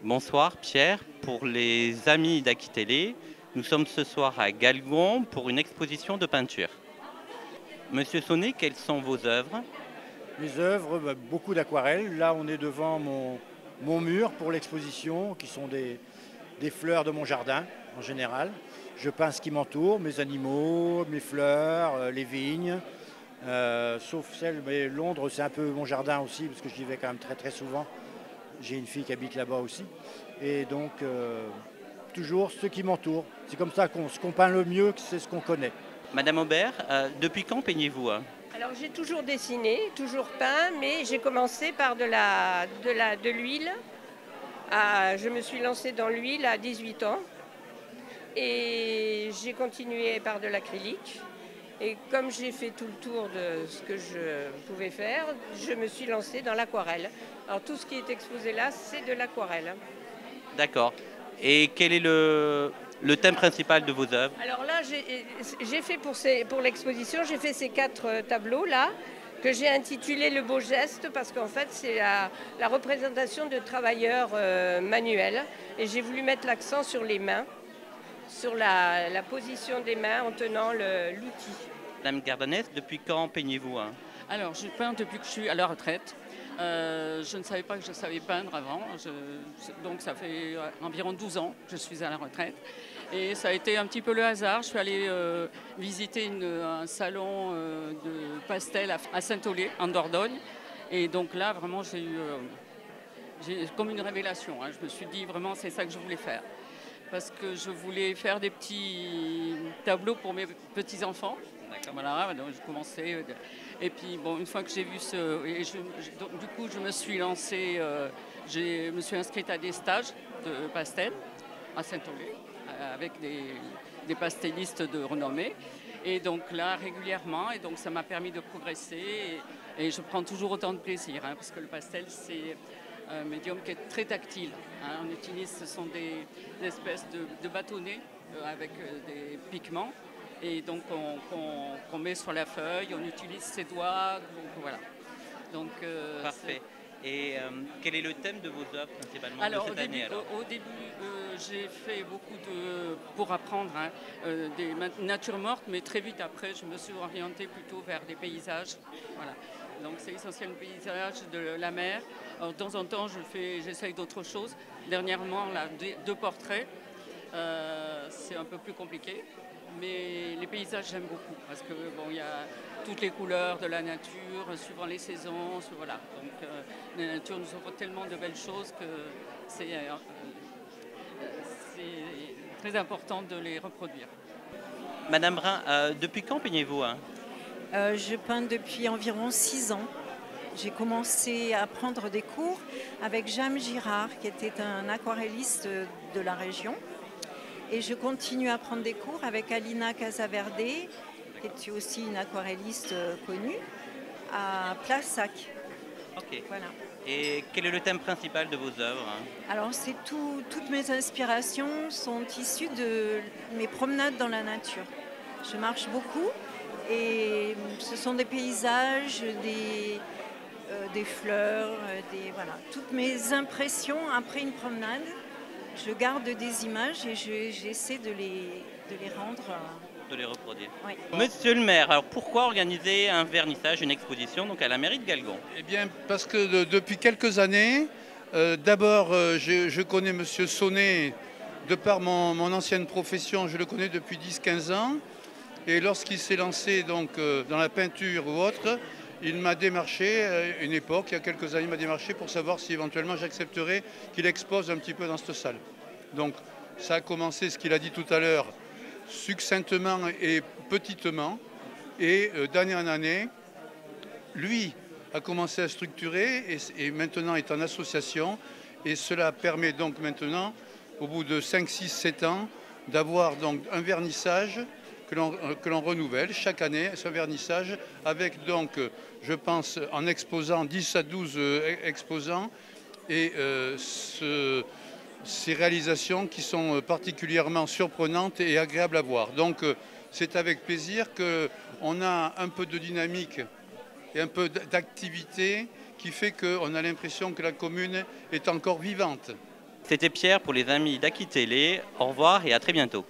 Bonsoir Pierre, pour les amis d'Aquitélé, nous sommes ce soir à Galgon pour une exposition de peinture. Monsieur Sonnet, quelles sont vos œuvres? Mes œuvres, beaucoup d'aquarelles. Là, on est devant mon mur pour l'exposition, qui sont des fleurs de mon jardin en général. Je peins ce qui m'entoure, mes animaux, mes fleurs, les vignes, sauf celles, mais Londres, c'est un peu mon jardin aussi, parce que j'y vais quand même très très souvent. J'ai une fille qui habite là-bas aussi. Et donc, toujours ce qui m'entoure. C'est comme ça ce qu'on peint le mieux, c'est ce qu'on connaît. Madame Aubert, depuis quand peignez-vous? Alors j'ai toujours dessiné, toujours peint, mais j'ai commencé par de l'huile. Je me suis lancée dans l'huile à 18 ans et j'ai continué par de l'acrylique. Et comme j'ai fait tout le tour de ce que je pouvais faire, je me suis lancée dans l'aquarelle. Alors tout ce qui est exposé là, c'est de l'aquarelle. D'accord. Et quel est le thème principal de vos œuvres? Alors là, j'ai fait pour l'exposition, j'ai fait ces 4 tableaux là que j'ai intitulé Le beau geste parce qu'en fait c'est la représentation de travailleurs manuels et j'ai voulu mettre l'accent sur les mains, sur la position des mains en tenant l'outil. Madame Gardanès, depuis quand peignez-vous? Alors, je peins depuis que je suis à la retraite. Je ne savais pas que je savais peindre avant, donc ça fait environ 12 ans que je suis à la retraite. Et ça a été un petit peu le hasard. Je suis allée visiter un salon de pastel à Saint-Olé, en Dordogne. Et donc là, vraiment, j'ai comme une révélation. Je me suis dit, vraiment, c'est ça que je voulais faire. Parce que je voulais faire des petits tableaux pour mes petits-enfants. Voilà, donc j'ai commencé. Et puis, bon, une fois que j'ai vu donc, du coup, je me suis lancée, je me suis inscrite à des stages de pastel à Saint-Olé, avec des pastellistes de renommée. Et donc là, régulièrement, et donc ça m'a permis de progresser. Et je prends toujours autant de plaisir, parce que le pastel, c'est un médium qui est très tactile. On utilise, ce sont des espèces de bâtonnets avec des pigments. Et donc qu'on met sur la feuille, on utilise ses doigts, donc voilà. Donc, parfait. Et quel est le thème de vos œuvres principalement alors, de cette année alors? Au début, j'ai fait beaucoup pour apprendre des natures mortes, mais très vite après, je me suis orientée plutôt vers des paysages. Voilà. Donc c'est essentiellement le paysage de la mer. Alors, de temps en temps, j'essaye d'autres choses. Dernièrement, là, 2 portraits. C'est un peu plus compliqué. Mais les paysages, j'aime beaucoup parce que bon, il y a toutes les couleurs de la nature, suivant les saisons, voilà. Donc la nature nous offre tellement de belles choses que c'est très important de les reproduire. Madame Brun, depuis quand peignez-vous? Je peins depuis environ 6 ans. J'ai commencé à prendre des cours avec Jeanne Girard, qui était un aquarelliste de la région. Et je continue à prendre des cours avec Alina Casaverde, qui est aussi une aquarelliste connue, à Plasac. Ok. Voilà. Et quel est le thème principal de vos œuvres? Alors, toutes mes inspirations sont issues de mes promenades dans la nature. Je marche beaucoup et ce sont des paysages, des fleurs, voilà. Toutes mes impressions après une promenade. Je garde des images et j'essaie de les rendre. De les reproduire. Oui. Monsieur le maire, alors pourquoi organiser un vernissage, une exposition donc à la mairie de Galgon? Eh bien, parce que depuis quelques années, d'abord, je connais Monsieur Sonnet de par mon ancienne profession, je le connais depuis 10-15 ans. Et lorsqu'il s'est lancé donc, dans la peinture ou autre, il m'a démarché, une époque, il y a quelques années, il m'a démarché pour savoir si éventuellement j'accepterais qu'il expose un petit peu dans cette salle. Donc ça a commencé, ce qu'il a dit tout à l'heure, succinctement et petitement. Et d'année en année, lui a commencé à structurer et maintenant est en association. Et cela permet donc maintenant, au bout de 5, 6, 7 ans, d'avoir donc un vernissage que l'on renouvelle chaque année, ce vernissage, avec donc, je pense, en exposant 10 à 12 exposants, et ces réalisations qui sont particulièrement surprenantes et agréables à voir. Donc c'est avec plaisir qu'on a un peu de dynamique et un peu d'activité qui fait qu'on a l'impression que la commune est encore vivante. C'était Pierre pour les amis d'Aki Télé. Au revoir et à très bientôt.